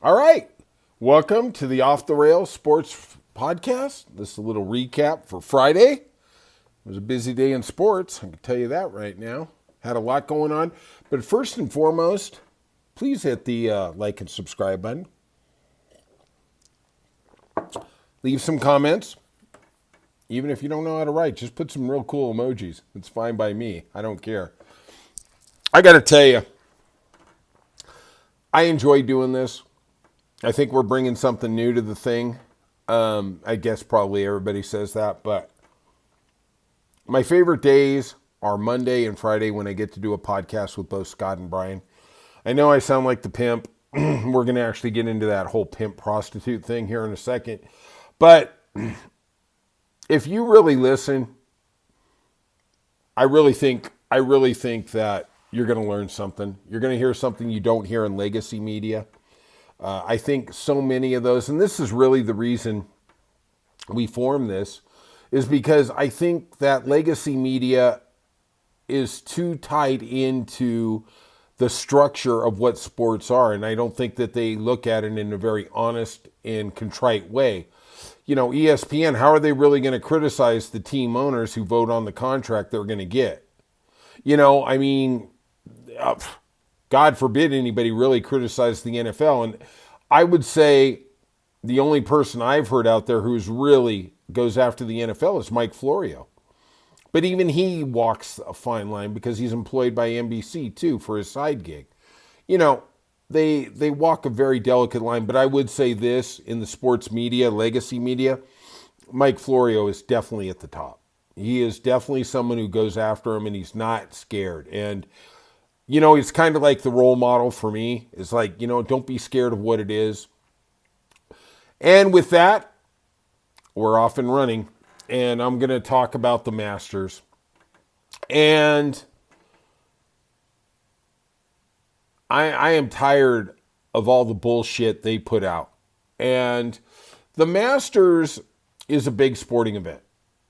All right. Welcome to the Off the Rails Sports Podcast. This is a little recap for Friday. It was a busy day in sports. I can tell you that right now. Had a lot going on. But first and foremost, please hit the like and subscribe button. Leave some comments. Even if you don't know how to write, just put some real cool emojis. It's fine by me. I don't care. I got to tell you, I enjoy doing this. I think we're bringing something new to the thing. I guess probably everybody says that, but my favorite days are Monday and Friday when I get to do a podcast with both Scott and Brian. I know I sound like the pimp. We're going to actually get into that whole pimp prostitute thing here in a second. But if you really listen, I really think that you're going to learn something. You're going to hear something you don't hear in legacy media. I think so many of those, and this is really the reason we formed this, is because I think that legacy media is too tied into the structure of what sports are, and I don't think that they look at it in a very honest and contrite way. You know, ESPN, how are they really going to criticize the team owners who vote on the contract they're going to get? You know, I mean, God forbid anybody really criticize the NFL. And I would say the only person I've heard out there who's really goes after the NFL is Mike Florio. But even he walks a fine line because he's employed by NBC too for his side gig. You know, they walk a very delicate line. But I would say this, in the sports media, legacy media, Mike Florio is definitely at the top. He is definitely someone who goes after him and he's not scared. And you know, it's kind of like the role model for me. It's like, you know, don't be scared of what it is. And with that, we're off and running. And I'm going to talk about the Masters. And I am tired of all the bullshit they put out. And the Masters is a big sporting event.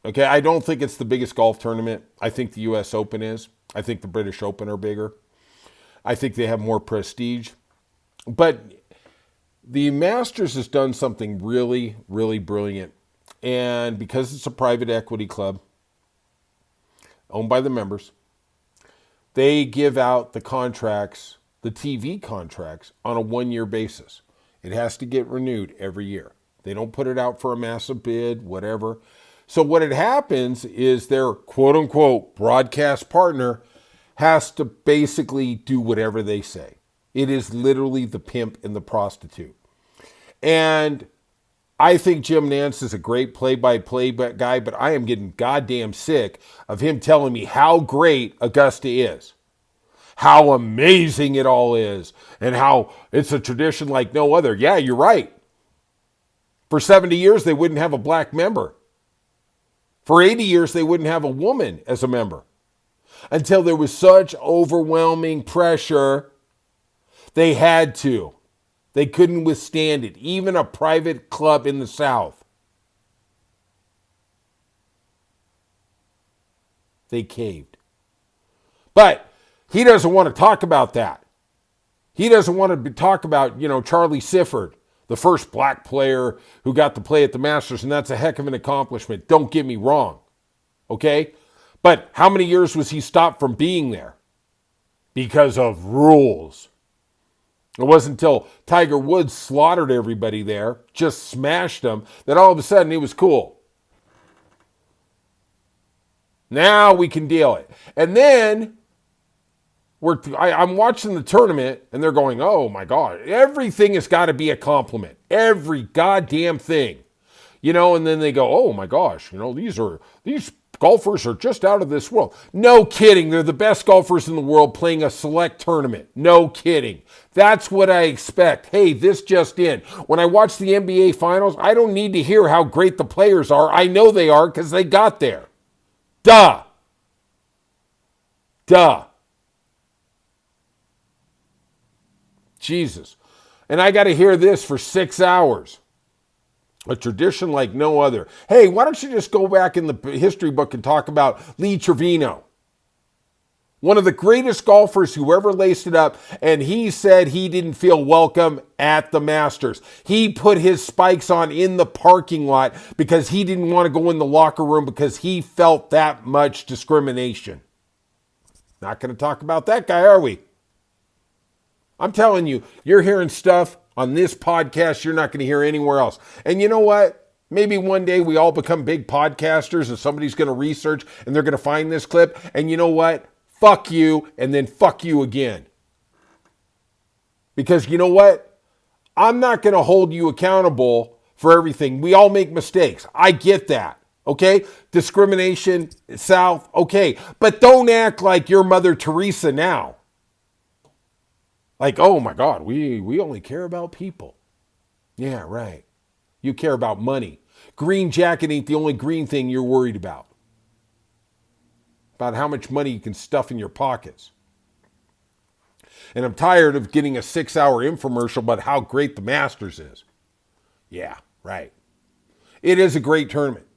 Okay, I don't think it's the biggest golf tournament. I think the U.S. Open is. I think the British Open are bigger. I think they have more prestige. But the Masters has done something really, really brilliant. And because it's a private equity club owned by the members, they give out the contracts, the TV contracts, on a one-year basis. It has to get renewed every year. They don't put it out for a massive bid, whatever. So what it happens is their quote-unquote broadcast partner has to basically do whatever they say. It is literally the pimp and the prostitute. And I think Jim Nantz is a great play-by-play guy, but I am getting goddamn sick of him telling me how great Augusta is, how amazing it all is, and how it's a tradition like no other. Yeah, you're right. For 70 years, they wouldn't have a black member. For 80 years, they wouldn't have a woman as a member. Until there was such overwhelming pressure, they had to. They couldn't withstand it. Even a private club in the South. They caved. But he doesn't want to talk about that. He doesn't want to talk about, Charlie Sifford, the first black player who got to play at the Masters, and that's a heck of an accomplishment. Don't get me wrong. Okay? But how many years was he stopped from being there? Because of rules. It wasn't until Tiger Woods slaughtered everybody there, just smashed them, that all of a sudden it was cool. Now we can deal it. And then I'm watching the tournament, and they're going, oh my God, everything has got to be a compliment. Every goddamn thing. And then they go, oh my gosh, these golfers are just out of this world. No kidding. They're the best golfers in the world playing a select tournament. No kidding. That's what I expect. Hey, this just in. When I watch the NBA Finals, I don't need to hear how great the players are. I know they are because they got there. Duh. Jesus. And I got to hear this for 6 hours. A tradition like no other. Hey, why don't you just go back in the history book and talk about Lee Trevino? One of the greatest golfers who ever laced it up, and he said he didn't feel welcome at the Masters. He put his spikes on in the parking lot because he didn't want to go in the locker room because he felt that much discrimination. Not going to talk about that guy, are we? I'm telling you, you're hearing stuff on this podcast you're not going to hear anywhere else. And you know what? Maybe one day we all become big podcasters and somebody's going to research and they're going to find this clip. And you know what? Fuck you, and then fuck you again. Because you know what? I'm not going to hold you accountable for everything. We all make mistakes. I get that. Okay? Discrimination, South, okay. But don't act like you're Mother Teresa now. Like, oh my God, we only care about people. Yeah, right. You care about money. Green jacket ain't the only green thing you're worried about. About how much money you can stuff in your pockets. And I'm tired of getting a 6-hour infomercial about how great the Masters is. Yeah, right. It is a great tournament.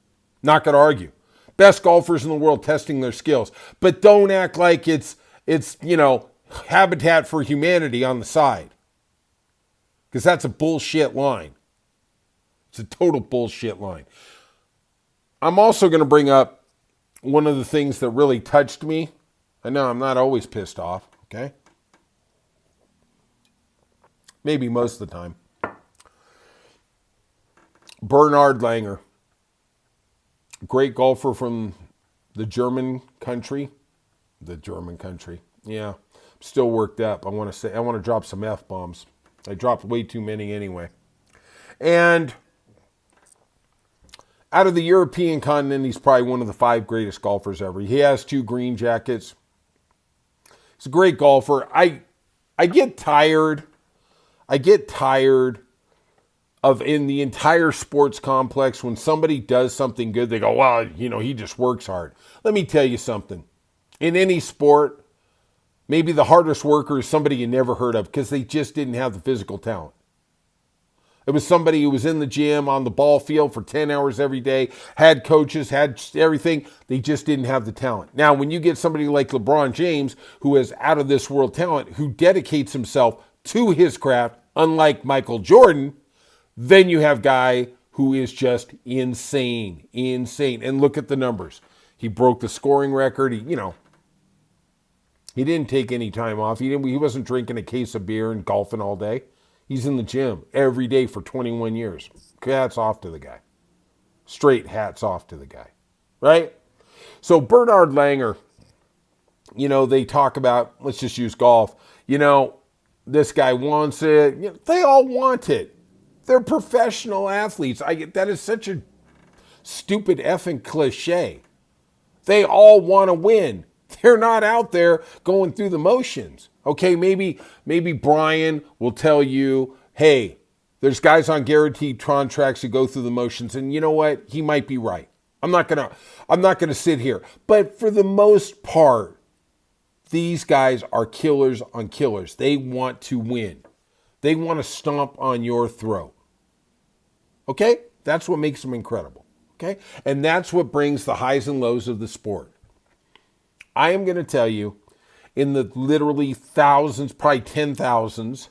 Not going to argue. Best golfers in the world testing their skills. But don't act like it's Habitat for Humanity on the side. Because that's a bullshit line. It's a total bullshit line. I'm also going to bring up one of the things that really touched me. I know I'm not always pissed off, okay? Maybe most of the time. Bernhard Langer. Great golfer from the German country. The German country. Yeah. I'm still worked up. I want to drop some F-bombs. I dropped way too many anyway. And out of the European continent, he's probably one of the 5 greatest golfers ever. He has 2 green jackets. He's a great golfer. I get tired. I get tired of in the entire sports complex when somebody does something good, they go, well, he just works hard. Let me tell you something. In any sport, maybe the hardest worker is somebody you never heard of because they just didn't have the physical talent. It was somebody who was in the gym, on the ball field for 10 hours every day, had coaches, had everything. They just didn't have the talent. Now, when you get somebody like LeBron James, who has out of this world talent, who dedicates himself to his craft, unlike Michael Jordan, then you have a guy who is just insane. And look at the numbers. He broke the scoring record. He didn't take any time off. He wasn't drinking a case of beer and golfing all day. He's in the gym every day for 21 years. Hats off to the guy. Straight hats off to the guy. Right? So Bernhard Langer, they talk about, let's just use golf. This guy wants it. They all want it. They're professional athletes. That is such a stupid effing cliche. They all want to win. They're not out there going through the motions. Okay, maybe Brian will tell you, hey, there's guys on guaranteed contracts who go through the motions, and you know what? He might be right. I'm not gonna sit here. But for the most part, these guys are killers on killers. They want to win. They want to stomp on your throat. Okay? That's what makes them incredible. Okay? And that's what brings the highs and lows of the sport. I am going to tell you, in the literally thousands, probably 10,000s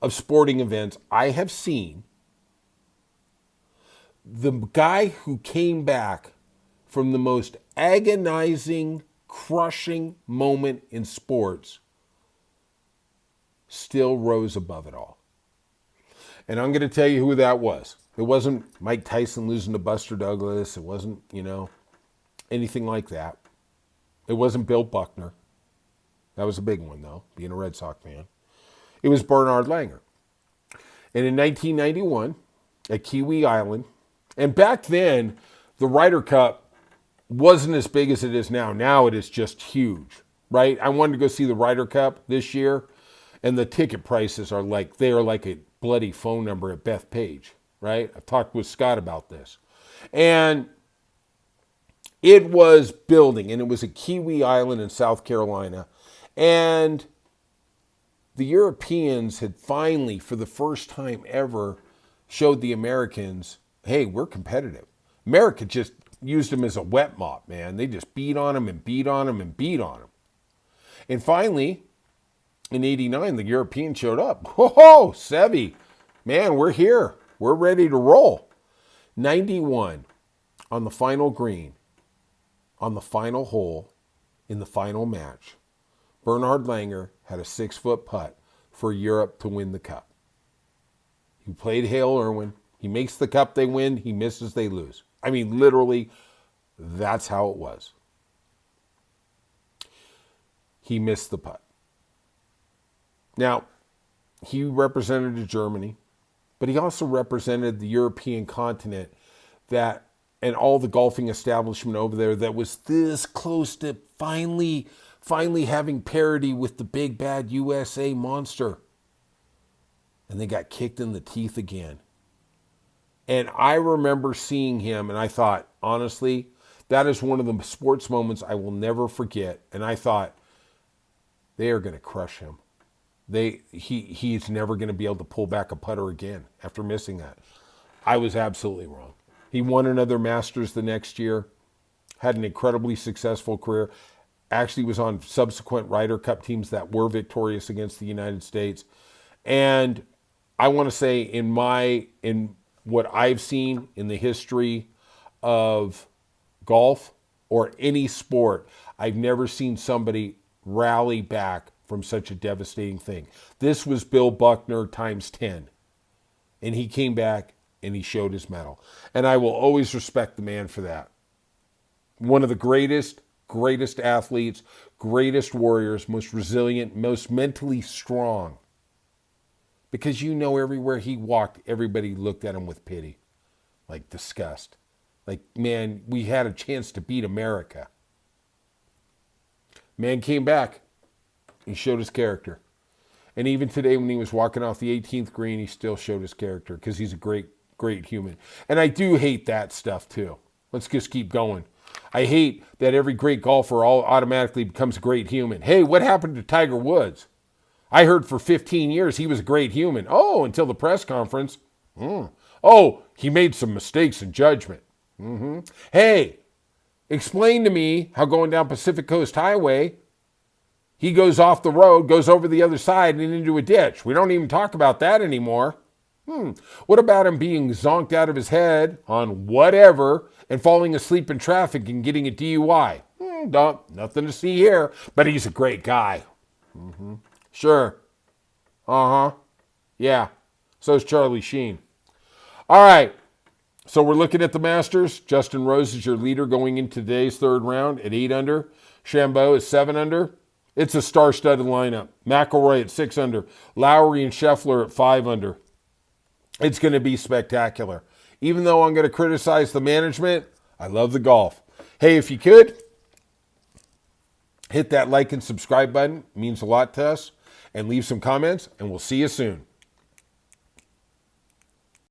of sporting events I have seen, the guy who came back from the most agonizing, crushing moment in sports still rose above it all. And I'm going to tell you who that was. It wasn't Mike Tyson losing to Buster Douglas. It wasn't, anything like that. It wasn't Bill Buckner. That was a big one, though, being a Red Sox fan. It was Bernhard Langer. And in 1991, at Kiwi Island, and back then, the Ryder Cup wasn't as big as it is now. Now it is just huge, right? I wanted to go see the Ryder Cup this year, and the ticket prices are like a bloody phone number at Bethpage, right? I've talked with Scott about this. And it was building, and it was at Kiwi Island in South Carolina. And the Europeans had finally, for the first time ever, showed the Americans, hey, we're competitive. America just used them as a wet mop, man. They just beat on them and beat on them and beat on them. And finally, in 89, the Europeans showed up. Whoa, Seve, man, we're here. We're ready to roll. 91, on the final green, on the final hole, in the final match, Bernhard Langer had a 6-foot putt for Europe to win the cup. He played Hale Irwin. He makes the cup, they win. He misses, they lose. I mean, literally, that's how it was. He missed the putt. Now, he represented Germany, but he also represented the European continent that, and all the golfing establishment over there that was this close to finally having parity with the big bad USA monster. And they got kicked in the teeth again. And I remember seeing him, and I thought, honestly, that is one of the sports moments I will never forget. And I thought, they are going to crush him. He's never going to be able to pull back a putter again after missing that. I was absolutely wrong. He won another Masters the next year, had an incredibly successful career, actually was on subsequent Ryder Cup teams that were victorious against the United States. And I want to say in what I've seen in the history of golf or any sport, I've never seen somebody rally back from such a devastating thing. This was Bill Buckner times 10. And he came back and he showed his mettle. And I will always respect the man for that. One of the greatest athletes, greatest warriors, most resilient, most mentally strong. Because you know everywhere he walked, everybody looked at him with pity. Like disgust. Like, man, we had a chance to beat America. Man came back. He showed his character. And even today when he was walking off the 18th green, he still showed his character because he's a great human. And I do hate that stuff too. Let's just keep going. I hate that every great golfer all automatically becomes a great human. Hey, what happened to Tiger Woods? I heard for 15 years he was a great human. Oh, until the press conference. Oh, he made some mistakes in judgment. Hey, explain to me how going down Pacific Coast Highway, he goes off the road, goes over the other side and into a ditch. We don't even talk about that anymore. What about him being zonked out of his head on whatever and falling asleep in traffic and getting a DUI? Nothing to see here, but he's a great guy. Sure. Yeah. So's Charlie Sheen. All right. So we're looking at the Masters. Justin Rose is your leader going into today's third round at 8 under. Shambo is 7 under. It's a star-studded lineup. McIlroy at 6 under. Lowry and Scheffler at 5 under. It's going to be spectacular. Even though I'm going to criticize the management, I love the golf. Hey, if you could, hit that like and subscribe button. It means a lot to us. And leave some comments, and we'll see you soon.